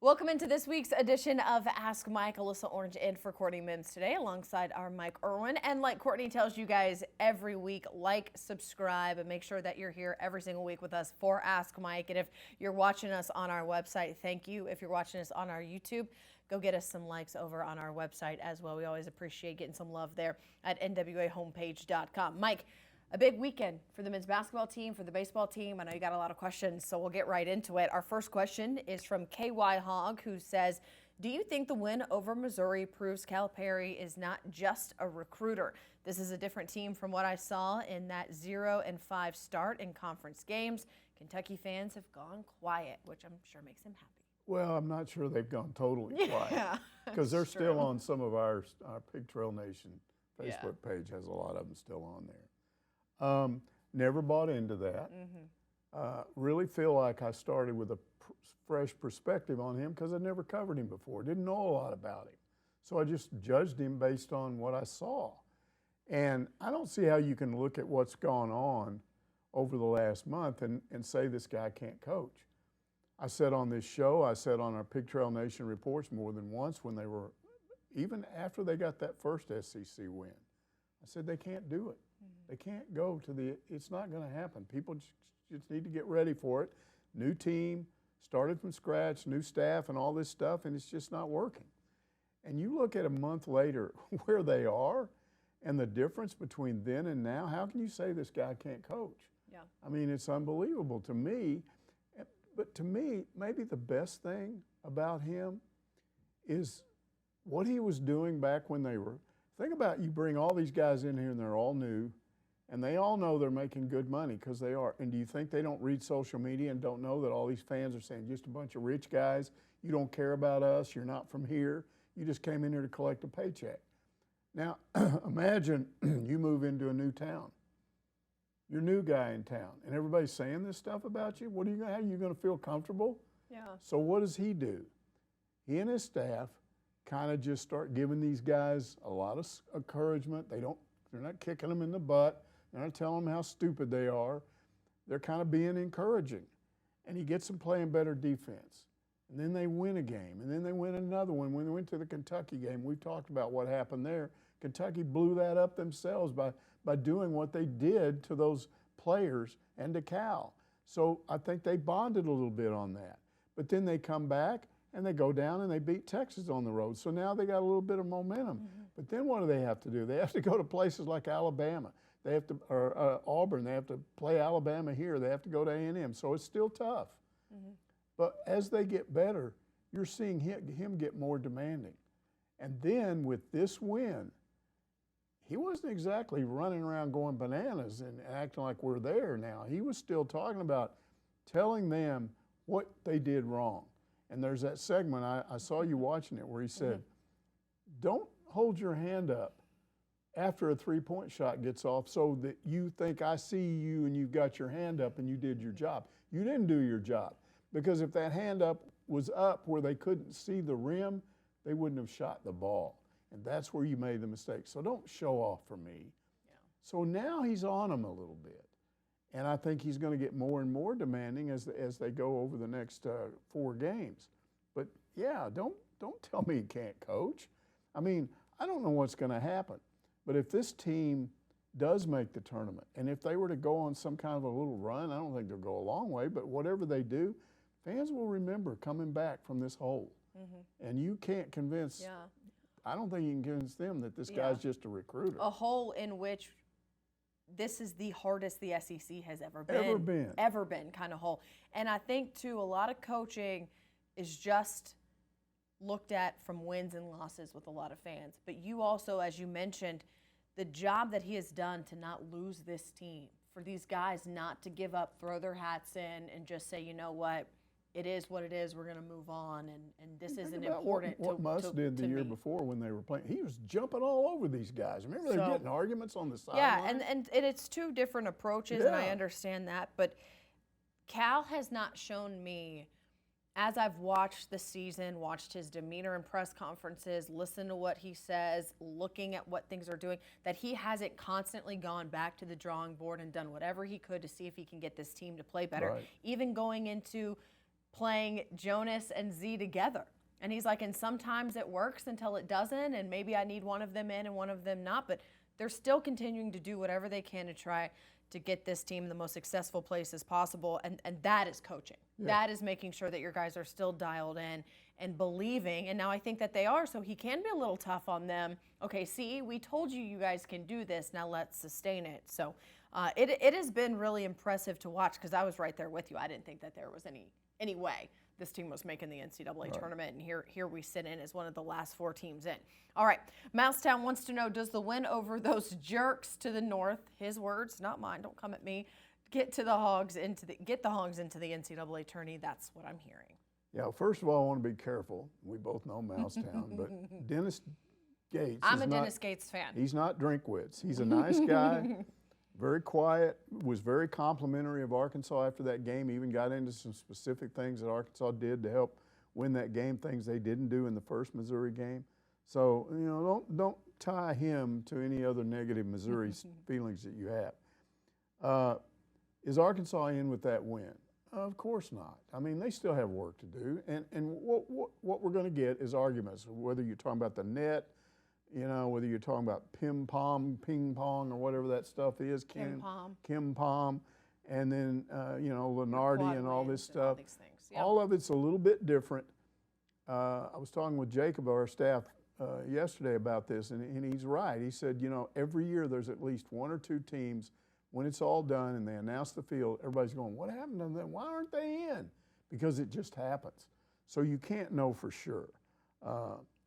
Welcome into this week's edition of Ask Mike. Alyssa Orange in for Courtney Mims today alongside our Mike Irwin. And like Courtney tells you guys every week, like, subscribe, and make sure that you're here every single week with us for Ask Mike. And if you're watching us on our website, thank you. If you're watching us on our YouTube, go get us some likes over on our website as well. We always appreciate getting some love there at nwahomepage.com. Mike, a big weekend for the men's basketball team, for the baseball team. I know you got a lot of questions, so we'll get right into it. Our first question is from KY Hog, who says, do you think the win over Missouri proves Calipari is not just a recruiter? This is a different team from what I saw in that 0-5 start in conference games. Kentucky fans have gone quiet, which I'm sure makes him happy. Well, I'm not sure they've gone totally quiet because they're still on some of our Pig Trail Nation Facebook page has a lot of them still on there. Never bought into that. Really feel like I started with a fresh perspective on him because I'd never covered him before, didn't know a lot about him. So I just judged him based on what I saw. And I don't see how you can look at what's gone on over the last month and say this guy can't coach. I said on this show, I said on our Pig Trail Nation reports more than once when they were, even after they got that first SEC win, I said they can't do it. They can't go to the, it's not going to happen. People just need to get ready for it. New team, started from scratch, new staff and all this stuff, and it's just not working. And you look at a month later where they are and the difference between then and now, how can you say this guy can't coach? Yeah. I mean, it's unbelievable to me. But to me, maybe the best thing about him is what he was doing back when they were, think about you bring all these guys in here and they're all new, and they all know they're making good money because they are. And do you think they don't read social media and don't know that all these fans are saying, just a bunch of rich guys, you don't care about us, you're not from here, you just came in here to collect a paycheck. Now, imagine you move into a new town. You're a new guy in town, and everybody's saying this stuff about you. How are you going to feel comfortable? Yeah. So what does he do? He and his staff kind of just start giving these guys a lot of encouragement. They're not kicking them in the butt. They're not telling them how stupid they are. They're kind of being encouraging. And he gets them playing better defense. And then they win a game. And then they win another one. When they went to the Kentucky game, we talked about what happened there. Kentucky blew that up themselves by doing what they did to those players and to Cal. So I think they bonded a little bit on that. But then they come back and they go down and they beat Texas on the road. So now they got a little bit of momentum. But then what do they have to do? They have to go to places like Alabama. They have to, or Auburn. They have to play Alabama here. They have to go to A&M. So it's still tough. But as they get better, you're seeing him get more demanding. And then with this win, he wasn't exactly running around going bananas and acting like we're there now. He was still talking about telling them what they did wrong. And there's that segment, I saw you watching it, where he said, don't hold your hand up after a three-point shot gets off so that you think I see you and you've got your hand up and you did your job. You didn't do your job. Because if that hand up was up where they couldn't see the rim, they wouldn't have shot the ball. And that's where you made the mistake. So don't show off for me. Yeah. So now he's on them a little bit. And I think he's going to get more and more demanding as they go over the next 4 games. But, yeah, don't tell me he can't coach. I mean, I don't know what's going to happen. But if this team does make the tournament, and if they were to go on some kind of a little run, I don't think they'll go a long way, but whatever they do, fans will remember coming back from this hole. And you can't convince I don't think you can convince them that this guy's just a recruiter. A hole in which this is the hardest the SEC has ever been. Ever been kind of hole. And I think, too, a lot of coaching is just looked at from wins and losses with a lot of fans. But you also, as you mentioned, the job that he has done to not lose this team, for these guys not to give up, throw their hats in, and just say, you know what, it is what it is. We're going to move on, and this isn't important. What Muss did the year before when they were playing, he was jumping all over these guys. Remember, they were getting arguments on the sideline. Yeah, and it's 2 different approaches, and I understand that. But Cal has not shown me, as I've watched the season, watched his demeanor in press conferences, listened to what he says, looking at what things are doing, that he hasn't constantly gone back to the drawing board and done whatever he could to see if he can get this team to play better. Right. Even going into playing Jonas and Z together. And he's like, and sometimes it works until it doesn't, and maybe I need one of them in and one of them not, but they're still continuing to do whatever they can to try to get this team in the most successful places possible, and that is coaching. Yeah. That is making sure that your guys are still dialed in and believing, and now I think that they are, so he can be a little tough on them. Okay, see, we told you you guys can do this, now let's sustain it. So it has been really impressive to watch, because I was right there with you. I didn't think that there was any way this team was making the NCAA tournament, and here we sit in as one of the last 4 teams in. All right, Mousetown wants to know, does the win over those jerks to the north, his words, not mine, don't come at me, get the Hogs into the NCAA tourney? That's what I'm hearing. Yeah, first of all, I want to be careful. We both know Mousetown, but Dennis Gates. I'm a Dennis Gates fan. He's not Drinkwitz. He's a nice guy. Very quiet, was very complimentary of Arkansas after that game, even got into some specific things that Arkansas did to help win that game, things they didn't do in the first Missouri game. So, you know, don't tie him to any other negative Missouri feelings that you have. Is Arkansas in with that win? Of course not. I mean, they still have work to do, and what we're going to get is arguments, whether you're talking about the net, you know, whether you're talking about ping pong, or whatever that stuff is, Kim Pom, and then, you know, Lenardi and all this stuff. All these things. Yep. All of it's a little bit different. I was talking with Jacob, our staff, yesterday about this, and he's right. He said, you know, every year there's at least 1 or 2 teams, when it's all done and they announce the field, everybody's going, what happened to them? Why aren't they in? Because it just happens. So you can't know for sure.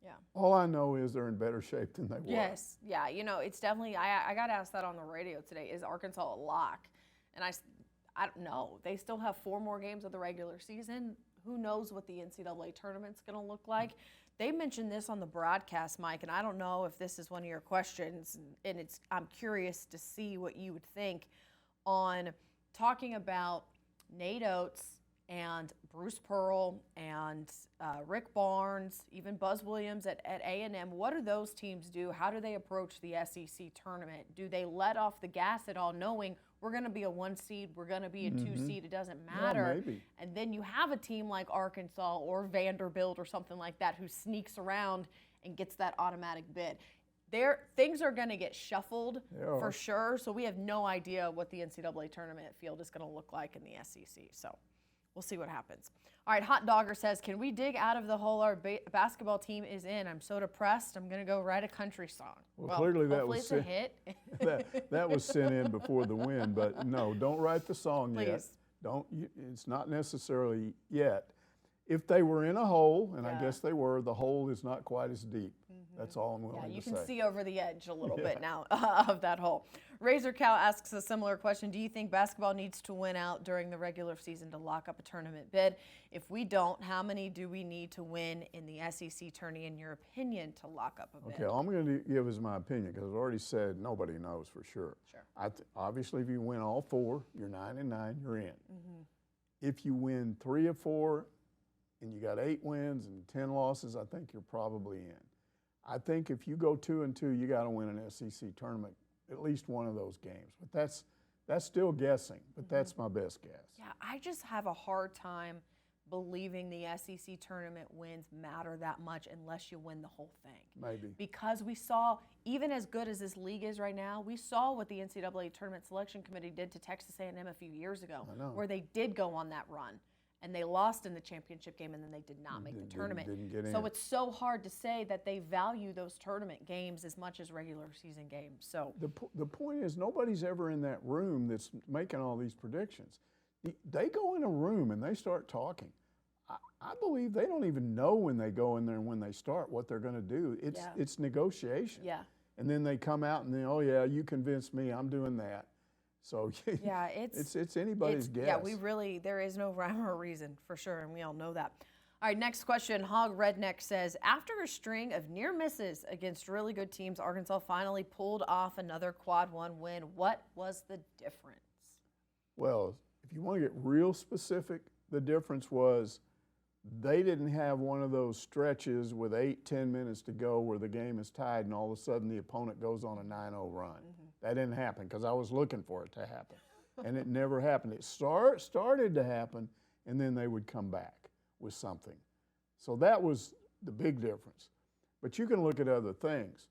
Yeah. All I know is they're in better shape than they were. Yes. Yeah. You know, it's definitely, I got asked that on the radio today. Is Arkansas a lock? And I don't know. They still have 4 more games of the regular season. Who knows what the NCAA tournament's going to look like? They mentioned this on the broadcast, Mike, and I don't know if this is one of your questions, and I'm curious to see what you would think on talking about Nate Oates and Bruce Pearl and Rick Barnes, even Buzz Williams at A&M. What do those teams do? How do they approach the SEC tournament? Do they let off the gas at all, knowing we're going to be a 1 seed, we're going to be a 2 seed, it doesn't matter? Yeah, maybe. And then you have a team like Arkansas or Vanderbilt or something like that who sneaks around and gets that automatic bid. Things are going to get shuffled for sure, so we have no idea what the NCAA tournament field is going to look like in the SEC. So we'll see what happens. All right, Hot Dogger says, can we dig out of the hole our basketball team is in? I'm so depressed, I'm going to go write a country song. Well, clearly that was a hit. that was sent in before the win, but no, don't write the song Please. yet. It's not necessarily yet. If they were in a hole, and I guess they were, the hole is not quite as deep. That's all I'm willing to say. You can see over the edge a little bit now of that hole. Razor Cow asks a similar question. Do you think basketball needs to win out during the regular season to lock up a tournament bid? If we don't, how many do we need to win in the SEC tourney, in your opinion, to lock up a bid? Okay, all I'm going to give is my opinion, because I've already said nobody knows for sure. Obviously, if you win all 4, you're 9-9, you're in. If you win 3 of 4, and you got 8 wins and 10 losses, I think you're probably in. I think if you go 2-2, you got to win an SEC tournament, at least one of those games. But that's still guessing, but that's my best guess. Yeah, I just have a hard time believing the SEC tournament wins matter that much unless you win the whole thing. Maybe. Because we saw, even as good as this league is right now, we saw what the NCAA Tournament Selection Committee did to Texas A&M a few years ago, where they did go on that run. And they lost in the championship game, and then they did not make the tournament. Didn't get in. So it's so hard to say that they value those tournament games as much as regular season games. So the point is, nobody's ever in that room that's making all these predictions. They go in a room and they start talking. I believe they don't even know when they go in there and when they start what they're going to do. It's negotiation. Yeah. And then they come out and then, oh yeah, you convinced me, I'm doing that. So yeah, it's anybody's guess. Yeah, there is no rhyme or reason for sure, and we all know that. All right, next question. Hog Redneck says, after a string of near misses against really good teams, Arkansas finally pulled off another quad 1 win. What was the difference? Well, if you want to get real specific, the difference was they didn't have one of those stretches with 8-10 minutes to go where the game is tied and all of a sudden the opponent goes on a 9-0 run. That didn't happen because I was looking for it to happen, and it never happened. It started to happen and then they would come back with something. So that was the big difference. But you can look at other things.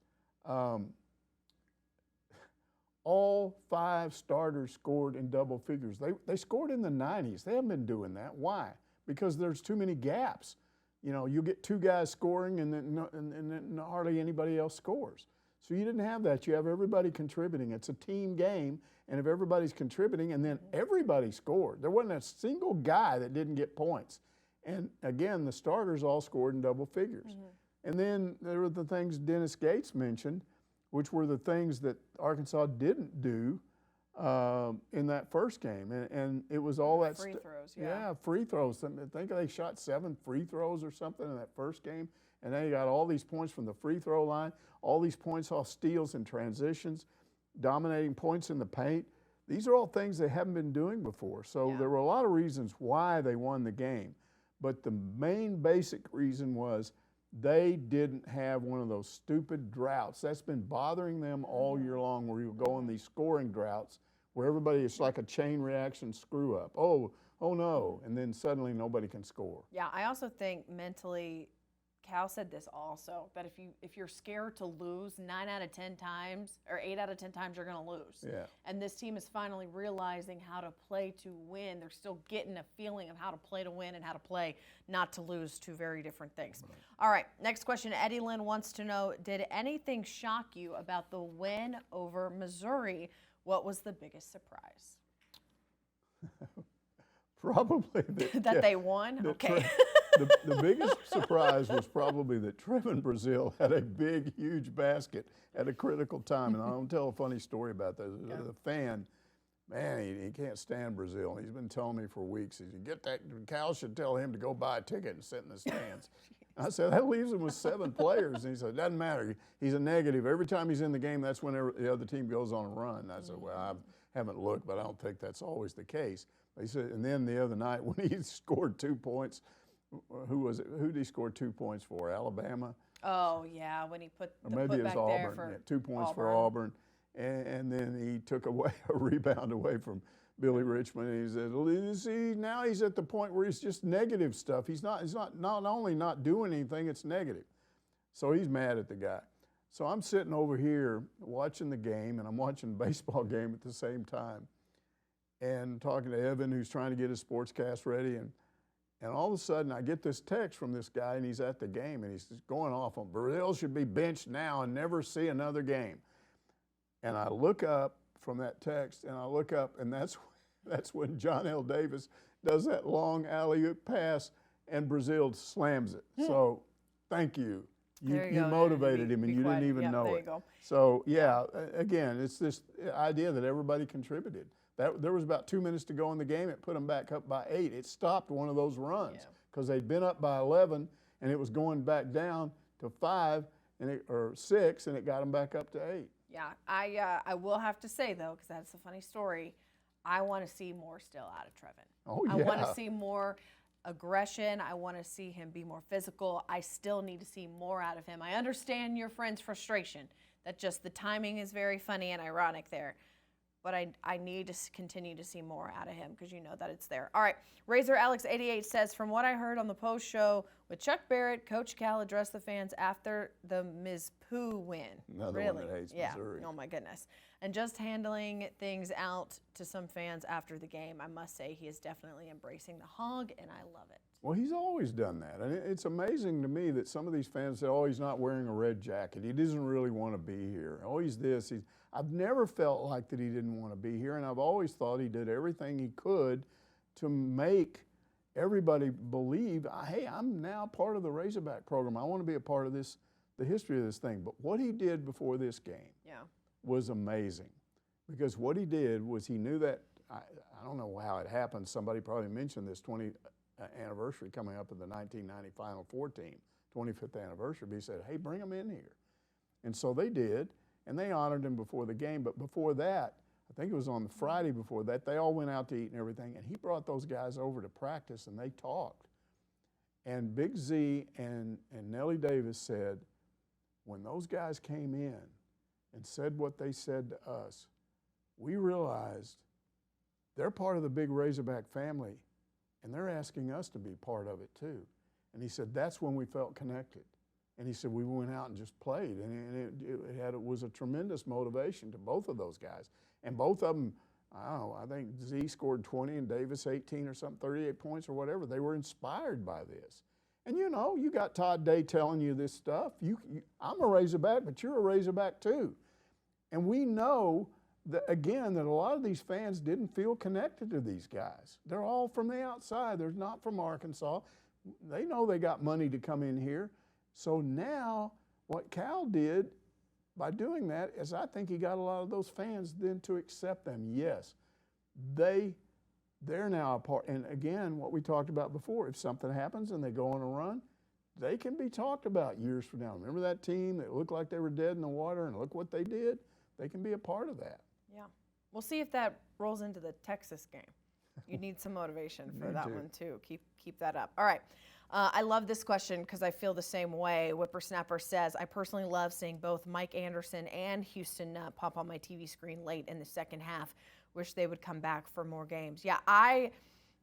All 5 starters scored in double figures. They scored in the 90s. They haven't been doing that. Why? Because there's too many gaps. You know, you get 2 guys scoring and then hardly anybody else scores. So you didn't have that. You have everybody contributing. It's a team game, and if everybody's contributing and then everybody scored, there wasn't a single guy that didn't get points. And again, the starters all scored in double figures. And then there were the things Dennis Gates mentioned, which were the things that Arkansas didn't do in that first game. And it was all that free throws, yeah, free throws. I think they shot 7 free throws or something in that first game. And they got all these points from the free throw line, all these points off steals and transitions, dominating points in the paint. These are all things they haven't been doing before. So there were a lot of reasons why they won the game. But the main basic reason was they didn't have one of those stupid droughts. That's been bothering them all year long, where you go on these scoring droughts where everybody, it's like a chain reaction screw up. Oh no, and then suddenly nobody can score. Yeah, I also think mentally, Cal said this also, that if you're scared to lose 9 out of 10 times or 8 out of 10 times, you're going to lose. Yeah. And this team is finally realizing how to play to win. They're still getting a feeling of how to play to win and how to play not to lose, 2 very different things. Right. All right, next question. Eddie Lynn wants to know, did anything shock you about the win over Missouri? What was the biggest surprise? Probably that they won? Okay. The biggest surprise was probably that Trevin Brazil had a big, huge basket at a critical time. And I'll tell a funny story about that. The fan, man, he can't stand Brazil. He's been telling me for weeks, he said, get that, Cal should tell him to go buy a ticket and sit in the stands. I said, that leaves him with 7 players. And he said, it doesn't matter. He's a negative. Every time he's in the game, that's when the other team goes on a run. And I said, well, I haven't looked, but I don't think that's always the case. He said, and then the other night when he scored 2 points, who was it? Who did he score 2 points for? Alabama? Oh, yeah, when he put the maybe it was putback there Auburn. for 2 points for Auburn. And then he took away a rebound away from Billy Richmond. And he said, see, now he's at the point where he's just negative stuff. He's not only not doing anything, it's negative. So he's mad at the guy. So I'm sitting over here watching the game, and I'm watching a baseball game at the same time, and talking to Evan, who's trying to get his sportscast ready. And all of a sudden, I get this text from this guy, and he's at the game, and he's just going off on Brazil should be benched now and never see another game. And I look up from that text, and I look up, and that's when John L. Davis does that long alley-oop pass, and Brazil slams it. So thank you. You motivated him, and you didn't even know it. Go. So, yeah, again, it's this idea that everybody contributed. There was about 2 minutes to go in the game. It put them back up by 8. It stopped one of those runs because they'd been up by 11, and it was going back down to 5 or 6, and it got them back up to 8. Yeah, I will have to say, though, because that's a funny story, I want to see more still out of Trevin. Oh, yeah. I want to see more aggression. I want to see him be more physical. I still need to see more out of him. I understand your friend's frustration that just the timing is very funny and ironic there. But I need to continue to see more out of him because you know that it's there. All right, Razor Alex 88 says, from what I heard on the post show with Chuck Barrett, Coach Cal addressed the fans after the Mizzou win. Another one that hates Missouri. Oh my goodness. And just handling things out to some fans after the game, I must say he is definitely embracing the Hog, and I love it. Well, he's always done that. And it's amazing to me that some of these fans say, oh, he's not wearing a red jacket. He doesn't really want to be here. Oh, he's this. I've never felt like that he didn't want to be here, and I've always thought he did everything he could to make everybody believe, hey, I'm now part of the Razorback program. I want to be a part of this, the history of this thing. But what he did before this game was amazing, because what he did was he knew that, I don't know how it happened, somebody probably mentioned this 20th anniversary coming up of the 1990 Final Four team, 25th anniversary, but he said, hey, bring them in here. And so they did. And they honored him before the game. But before that, I think it was on the Friday before that, they all went out to eat and everything. And he brought those guys over to practice, and they talked. And Big Z and Nellie Davis said, when those guys came in and said what they said to us, we realized they're part of the big Razorback family, and they're asking us to be part of it too. And he said, that's when we felt connected. And he said, we went out and just played, and it was a tremendous motivation to both of those guys. And both of them, I don't know, I think Z scored 20 and Davis 18 or something, 38 points or whatever. They were inspired by this. And you know, you got Todd Day telling you this stuff. I'm a Razorback, but you're a Razorback too. And we know that, again, that a lot of these fans didn't feel connected to these guys. They're all from the outside. They're not from Arkansas. They know they got money to come in here. So now what Cal did by doing that is I think he got a lot of those fans then to accept them. Yes, they're now a part. And again, what we talked about before, if something happens and they go on a run, they can be talked about years from now. Remember that team that looked like they were dead in the water and look what they did? They can be a part of that. Yeah. We'll see if that rolls into the Texas game. You need some motivation for that one too. Keep that up. All right. I love this question because I feel the same way. Whippersnapper says, I personally love seeing both Mike Anderson and Houston pop on my TV screen late in the second half. Wish they would come back for more games. Yeah,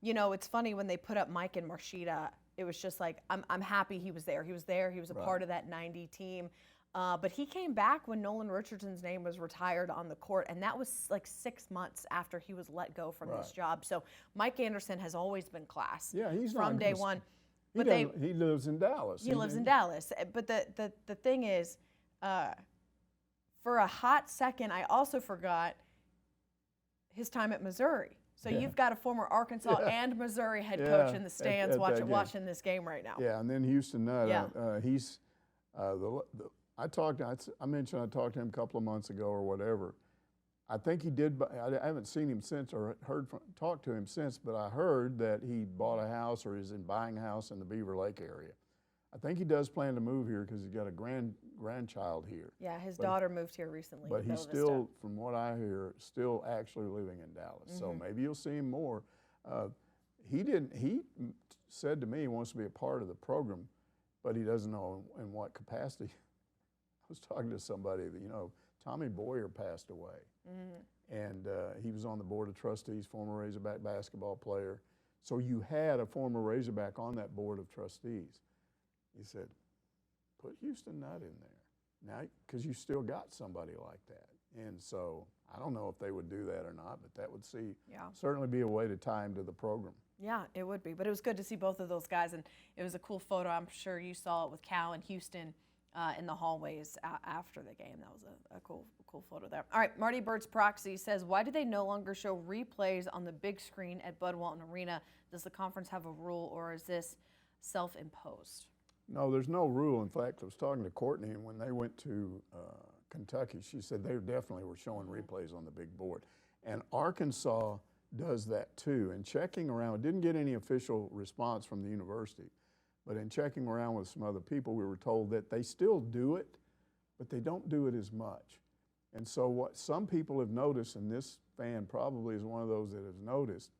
it's funny when they put up Mike and Marshita, it was just like, I'm happy he was there. He was there. He was a part of that 90 team. But he came back when Nolan Richardson's name was retired on the court, and that was like 6 months after he was let go from his job. So Mike Anderson has always been class from day one. But he lives in Dallas. He lives in Dallas. But the thing is, for a hot second, I also forgot his time at Missouri. So you've got a former Arkansas and Missouri head coach in the stands watching this game right now. Yeah, and then Houston Nutt. He's I mentioned I talked to him a couple of months ago or whatever. I think he did. I haven't seen him since or talked to him since, but I heard that he bought a house or is buying a house in the Beaver Lake area. I think he does plan to move here because he's got a grandchild here. Yeah, his daughter moved here recently. But he's still, from what I hear, still actually living in Dallas. So maybe you'll see him more. He said to me he wants to be a part of the program, but he doesn't know in what capacity. I was talking to somebody that, Tommy Boyer passed away. And he was on the board of trustees, former Razorback basketball player. So you had a former Razorback on that board of trustees. He said, put Houston Nutt in there now because you still got somebody like that. And so I don't know if they would do that or not, but that would certainly be a way to tie him to the program. Yeah, it would be. But it was good to see both of those guys, and it was a cool photo. I'm sure you saw it with Cal and Houston in the hallways after the game. That was a cool photo there. All right, Marty Bird's Proxy says, why do they no longer show replays on the big screen at Bud Walton Arena? Does the conference have a rule, or is this self-imposed? No, there's no rule. In fact, I was talking to Courtney, and when they went to Kentucky, she said they definitely were showing replays on the big board. And Arkansas does that too. And checking around, didn't get any official response from the university, but in checking around with some other people, we were told that they still do it, but they don't do it as much. And so what some people have noticed, and this fan probably is one of those that has noticed,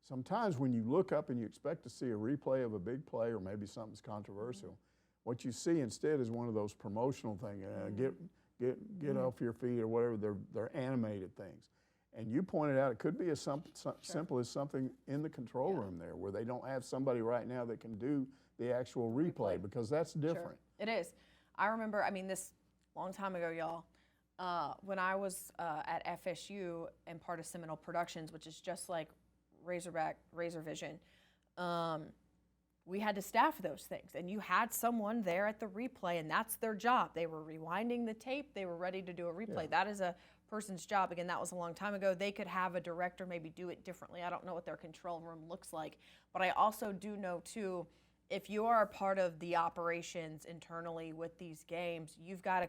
sometimes when you look up and you expect to see a replay of a big play or maybe something's controversial, what you see instead is one of those promotional things, get off your feet or whatever, they're animated things. And you pointed out it could be as simple as something in the control room there where they don't have somebody right now that can do the actual replay because that's different. It is. I remember, this long time ago, y'all, when I was at FSU and part of Seminole Productions, which is just like Razorback, Razor Vision, we had to staff those things. And you had someone there at the replay, and that's their job. They were rewinding the tape. They were ready to do a replay. That is a person's job. Again, that was a long time ago. They could have a director maybe do it differently. I don't know what their control room looks like. But I also do know, too, if you are a part of the operations internally with these games, you've got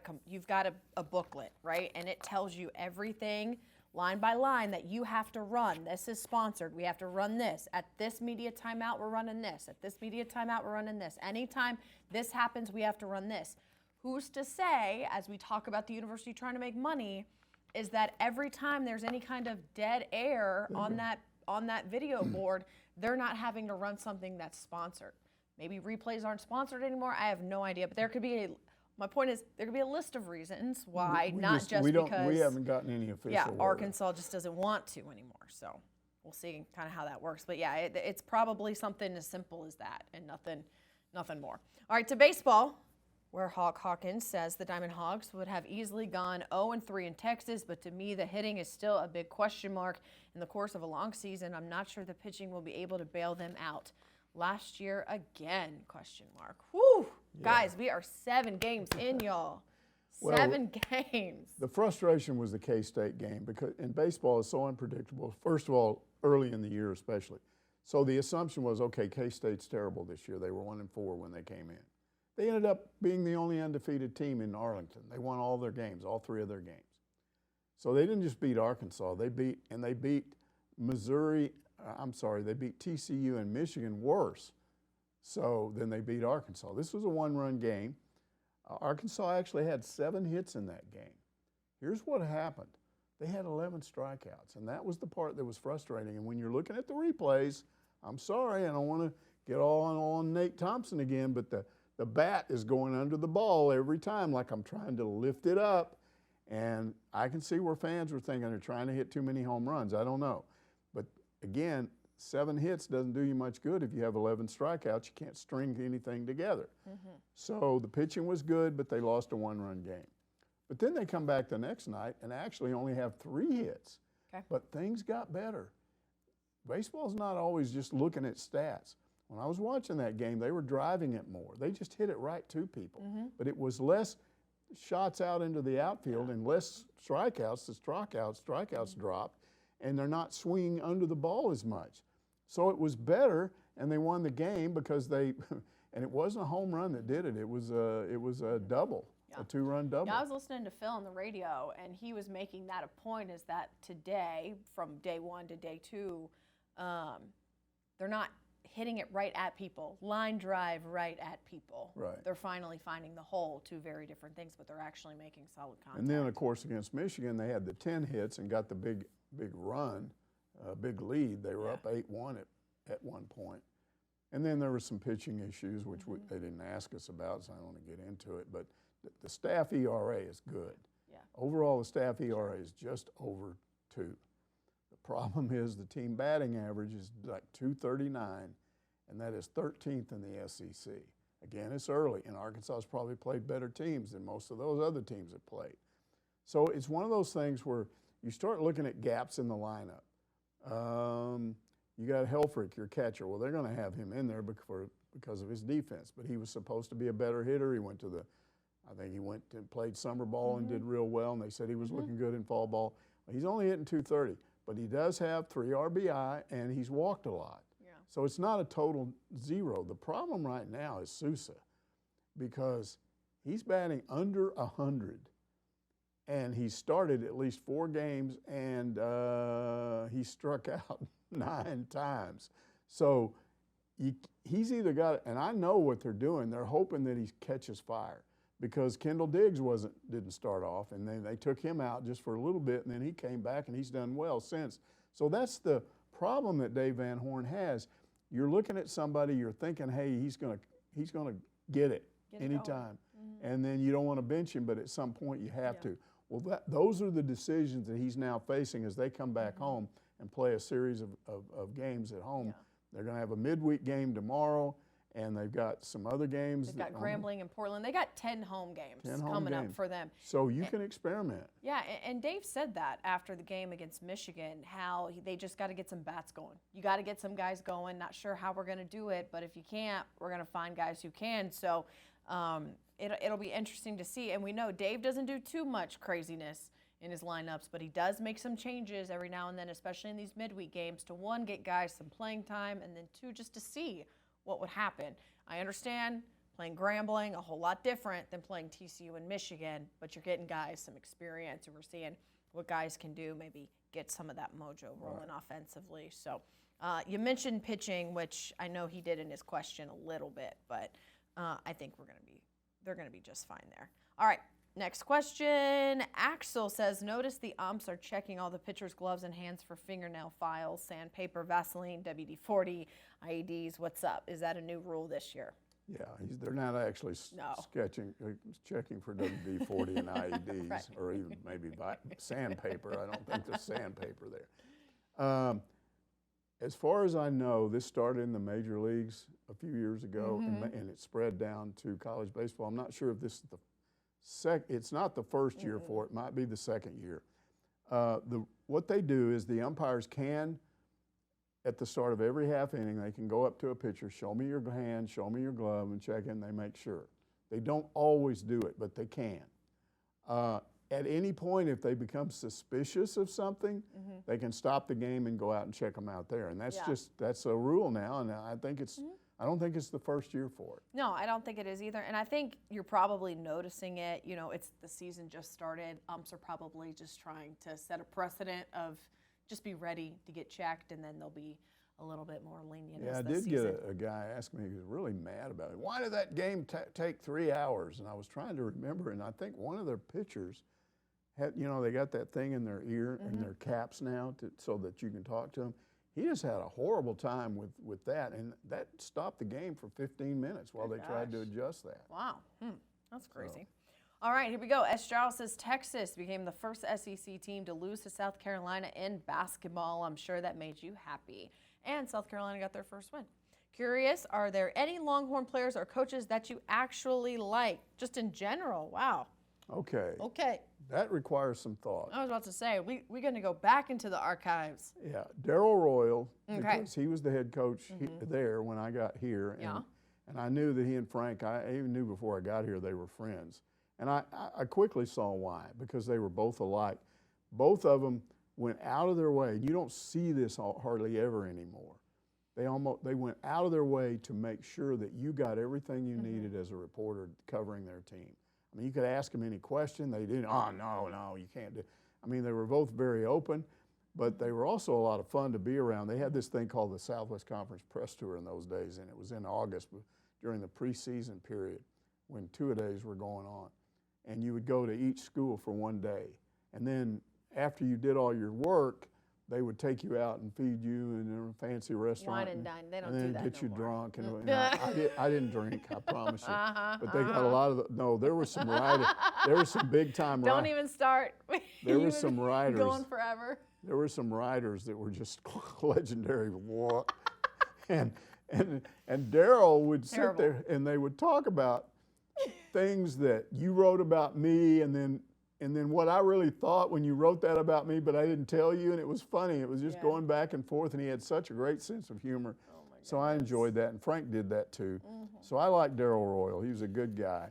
a booklet, right? And it tells you everything line by line that you have to run. This is sponsored. We have to run this. At this media timeout, we're running this. At this media timeout, we're running this. Anytime this happens, we have to run this. Who's to say, as we talk about the university trying to make money, is that every time there's any kind of dead air on that video board, they're not having to run something that's sponsored. Maybe replays aren't sponsored anymore. I have no idea. But there could be my point is there could be a list of reasons why, because we haven't gotten any official word. Arkansas just doesn't want to anymore. So we'll see kind of how that works. But yeah, it's probably something as simple as that and nothing more. All right, to baseball, where Hawk Hawkins says the Diamond Hogs would have easily gone 0-3 in Texas, but to me the hitting is still a big question mark. In the course of a long season, I'm not sure the pitching will be able to bail them out. Last year again, question mark. Whew, yeah. Guys, we are 7 games in, y'all. Well, 7 games. The frustration was the K-State game because in baseball it's so unpredictable. First of all, early in the year especially. So the assumption was, okay, K-State's terrible this year. They were 1-4 when they came in. They ended up being the only undefeated team in Arlington. They won all their games, all 3 of their games. So they didn't just beat Arkansas. They beat Missouri. They beat TCU and Michigan worse. So then they beat Arkansas. This was a 1-run game. Arkansas actually had 7 hits in that game. Here's what happened. They had 11 strikeouts, and that was the part that was frustrating. And when you're looking at the replays, I'm sorry, I don't want to get all on Nate Thompson again, but the bat is going under the ball every time like I'm trying to lift it up. And I can see where fans were thinking they're trying to hit too many home runs. I don't know. But again, 7 hits doesn't do you much good if you have 11 strikeouts. You can't string anything together. Mm-hmm. So the pitching was good, but they lost a 1-run game. But then they come back the next night and actually only have 3 hits. Okay. But things got better. Baseball's not always just looking at stats. When I was watching that game, they were driving it more. They just hit it right to people. Mm-hmm. But it was less shots out into the outfield and less strikeouts. The strikeouts dropped, and they're not swinging under the ball as much. So it was better, and they won the game because and it wasn't a home run that did it. It was a double, a 2-run double. Yeah, I was listening to Phil on the radio, and he was making that a point is that today, from day 1 to day 2, they're not hitting it right at people, line drive right at people. Right. They're finally finding the hole, 2 very different things, but they're actually making solid contact. And then, of course, against Michigan, they had the 10 hits and got the big run, big lead. They were up 8-1 at one point. And then there were some pitching issues, which they didn't ask us about, so I don't want to get into it. But the staff ERA is good. Yeah. Overall, the staff ERA is just over 2. The problem is the team batting average is like 239, and that is 13th in the SEC. Again, it's early, and Arkansas has probably played better teams than most of those other teams have played. So it's one of those things where you start looking at gaps in the lineup. You got Helfrich, your catcher. Well, they're going to have him in there because of his defense, but he was supposed to be a better hitter. He went to I think he went and played summer ball and did real well, and they said he was looking good in fall ball. He's only hitting 230, but he does have 3 RBI, and he's walked a lot. Yeah. So it's not a total 0. The problem right now is Sousa, because he's batting under 100. And he started at least 4 games, and he struck out 9 times. So he's either got – and I know what they're doing. They're hoping that he catches fire because Kendall Diggs didn't start off, and then they took him out just for a little bit, and then he came back, and he's done well since. So that's the problem that Dave Van Horn has. You're looking at somebody, you're thinking, hey, he's gonna get it anytime. And then you don't want to bench him, but at some point you have to. Well, those are the decisions that he's now facing as they come back home and play a series of games at home. Yeah. They're going to have a midweek game tomorrow, and they've got some other games. They've got Grambling and Portland. They got 10 home games coming up for them. So you can experiment. Yeah, and Dave said that after the game against Michigan, how they just got to get some bats going. You got to get some guys going. Not sure how we're going to do it, but if you can't, we're going to find guys who can. So it'll be interesting to see. And we know Dave doesn't do too much craziness in his lineups, but he does make some changes every now and then, especially in these midweek games, to 1, get guys some playing time, and then 2, just to see what would happen. I understand playing Grambling, a whole lot different than playing TCU and Michigan, but you're getting guys some experience, and we're seeing what guys can do, maybe get some of that mojo rolling offensively. So you mentioned pitching, which I know he did in his question a little bit, but I think they're going to be just fine there. All right, next question. Axel says, notice the umps are checking all the pitchers' gloves and hands for fingernail files, sandpaper, Vaseline, WD-40, IEDs. What's up? Is that a new rule this year? Yeah, they're not actually checking for WD-40 and IEDs, right. Or even maybe sandpaper. I don't think there's sandpaper there. As far as I know, this started in the major leagues a few years ago, and it spread down to college baseball. I'm not sure if this is it's not the first year for it. It might be the second year. What they do is the umpires can, at the start of every half inning, they can go up to a pitcher, show me your hand, show me your glove, and check in. They make sure. They don't always do it, but they can. At any point, if they become suspicious of something, they can stop the game and go out and check them out there. And that's that's a rule now, and I think it's I don't think it's the first year for it. No, I don't think it is either. And I think you're probably noticing it. You know, it's the season just started. Umps are probably just trying to set a precedent of just be ready to get checked, and then they'll be a little bit more lenient. Yeah, as I the did season. get a guy ask me, he was really mad about it. Why did that game take 3 hours? And I was trying to remember, and I think one of their pitchers had, you know, they got that thing in their ear and their caps now so that you can talk to them. He just had a horrible time with that, and that stopped the game for 15 minutes while they tried to adjust that. Wow, that's crazy. All right, here we go. Estrella says Texas became the first SEC team to lose to South Carolina in basketball. I'm sure that made you happy. And South Carolina got their first win. Curious, are there any Longhorn players or coaches that you actually like, just in general? Wow. Okay. Okay. That requires some thought. I was about to say, we're going to go back into the archives. Yeah, Darryl Royal, because he was the head coach there when I got here. And I knew that he and Frank, I even knew before I got here they were friends. And I quickly saw why, because they were both alike. Both of them went out of their way. You don't see this hardly ever anymore. They went out of their way to make sure that you got everything you needed as a reporter covering their team. I mean, you could ask them any question. They didn't, oh, no, you can't do. I mean, they were both very open, but they were also a lot of fun to be around. They had this thing called the Southwest Conference Press Tour in those days, and it was in August during the preseason period when two-a-days were going on. And you would go to each school for one day. And then after you did all your work, they would take you out and feed you in a fancy restaurant. Wine and dine. They don't do that no more. And then get you drunk. And I didn't drink, I promise you. But they got a lot of no, there were some riders. There were some big-time riders. Don't even start. There were some riders. Going forever. There were some riders that were just legendary. and Darryl would sit there, and they would talk about things that you wrote about me, and then what I really thought when you wrote that about me, but I didn't tell you, and it was funny. It was just going back and forth, and he had such a great sense of humor. So I enjoyed that, and Frank did that too. So I liked Darryl Royal. He was a good guy.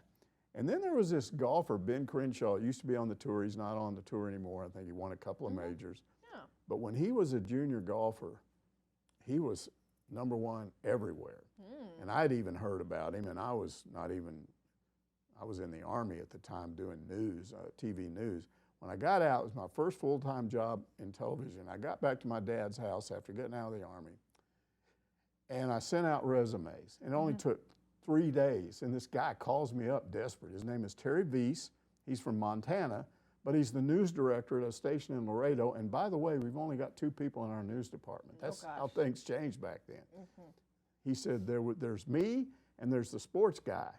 And then there was this golfer, Ben Crenshaw. He used to be on the tour. He's not on the tour anymore. I think he won a couple of majors. But when he was a junior golfer, he was #1 everywhere. And I'd even heard about him, and I was in the Army at the time doing news, TV news. When I got out, it was my first full-time job in television. I got back to my dad's house after getting out of the Army, and I sent out resumes. It only took 3 days, and this guy calls me up desperate. His name is Terry Weiss. He's from Montana, but he's the news director at a station in Laredo. And by the way, we've only got 2 people in our news department. That's how things changed back then. He said, there's me and there's the sports guy.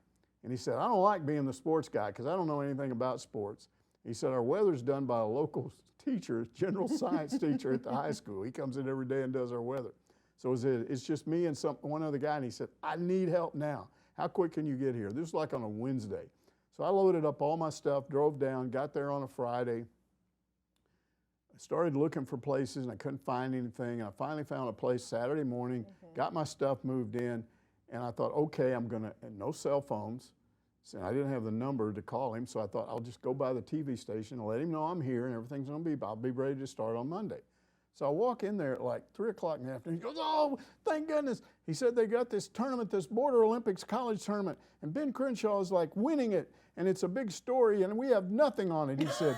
And he said, I don't like being the sports guy because I don't know anything about sports. He said, our weather's done by a local teacher, general science teacher at the high school. He comes in every day and does our weather. So it's just me and one other guy, and he said, I need help now. How quick can you get here? This was like on a Wednesday. So I loaded up all my stuff, drove down, got there on a Friday. I started looking for places, and I couldn't find anything. And I finally found a place Saturday morning, got my stuff moved in, and I thought, okay, and no cell phones. So I didn't have the number to call him, so I thought I'll just go by the TV station and let him know I'm here and everything's I'll be ready to start on Monday. So I walk in there at like 3 o'clock in the afternoon. He goes, oh, thank goodness. He said they got this tournament, this Border Olympics college tournament, and Ben Crenshaw is like winning it, and it's a big story, and we have nothing on it. He said,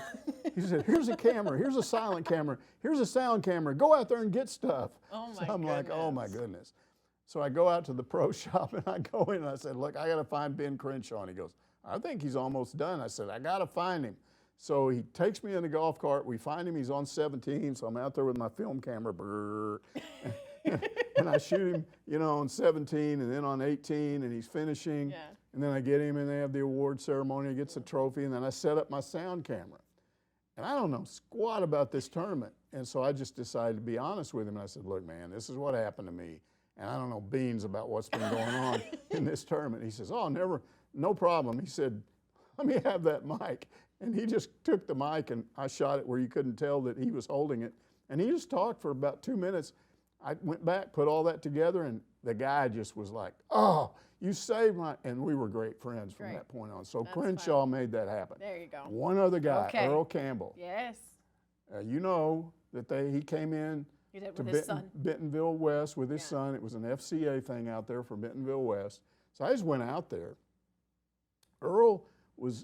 here's a camera, here's a silent camera, here's a sound camera. Go out there and get stuff. Oh my so I'm like, oh my goodness. So I go out to the pro shop, and I go in, and I said, look, I got to find Ben Crenshaw. And he goes, I think he's almost done. I said, I got to find him. So he takes me in the golf cart. We find him. He's on 17, so I'm out there with my film camera. And I shoot him, on 17 and then on 18, and he's finishing. And then I get him, and they have the award ceremony. He gets a trophy, and then I set up my sound camera. And I don't know squat about this tournament. And so I just decided to be honest with him. And I said, look, man, this is what happened to me. And I don't know beans about what's been going on in this tournament. He says, oh, no problem. He said, let me have that mic. And he just took the mic and I shot it where you couldn't tell that he was holding it. And he just talked for about 2 minutes. I went back, put all that together, and the guy just was like, oh, you saved my, and we were great friends from that point on. So Crenshaw made that happen. There you go. One other guy, Earl Campbell. Yes. You know that he came in to Bentonville West with his son. It was an FCA thing out there for Bentonville West. So I just went out there. Earl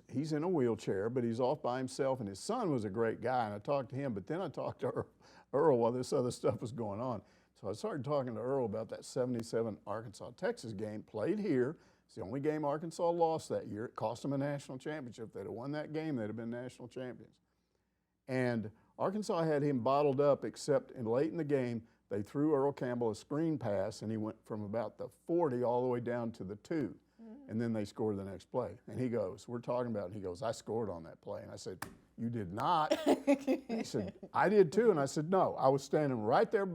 he's in a wheelchair, but he's off by himself, and his son was a great guy, and I talked to him, but then I talked to Earl while this other stuff was going on. So I started talking to Earl about that 77 Arkansas-Texas game, played here. It's the only game Arkansas lost that year. It cost them a national championship. If they'd have won that game, they'd have been national champions. And Arkansas had him bottled up, except late in the game, they threw Earl Campbell a screen pass, and he went from about the 40 all the way down to the 2. And then they scored the next play. And he goes, we're talking about it, and he goes, I scored on that play. And I said, you did not. He said, I did too. And I said, no, I was standing right there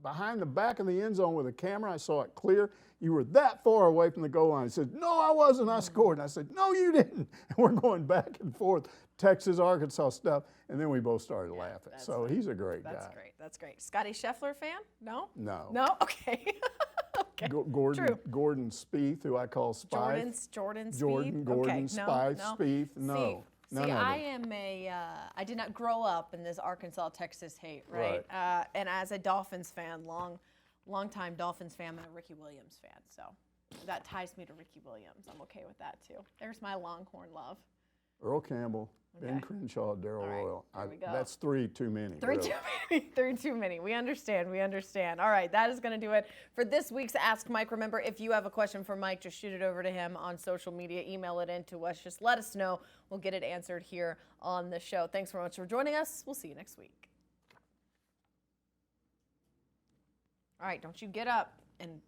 behind the back of the end zone with a camera. I saw it clear. You were that far away from the goal line. He said, no, I wasn't. I scored. And I said, no, you didn't. And we're going back and forth, Texas, Arkansas stuff. And then we both started laughing. So he's a great guy. That's great. That's great. Scotty Scheffler fan? No? No. No? Okay. Okay. Gordon Spieth, who I call Spieth. Jordan Spieth. Gordon Spieth, Spieth. No. See, I did not grow up in this Arkansas-Texas hate, right? And as a Dolphins fan, long-time Dolphins fan, and a Ricky Williams fan. So that ties me to Ricky Williams. I'm okay with that too. There's my Longhorn love. Earl Campbell, Ben Crenshaw, Darrell Royal. There we go. That's 3 too many. Three too many. We understand. All right, that is going to do it for this week's Ask Mike. Remember, if you have a question for Mike, just shoot it over to him on social media. Email it in to us. Just let us know. We'll get it answered here on the show. Thanks very much for joining us. We'll see you next week. All right, don't you get up and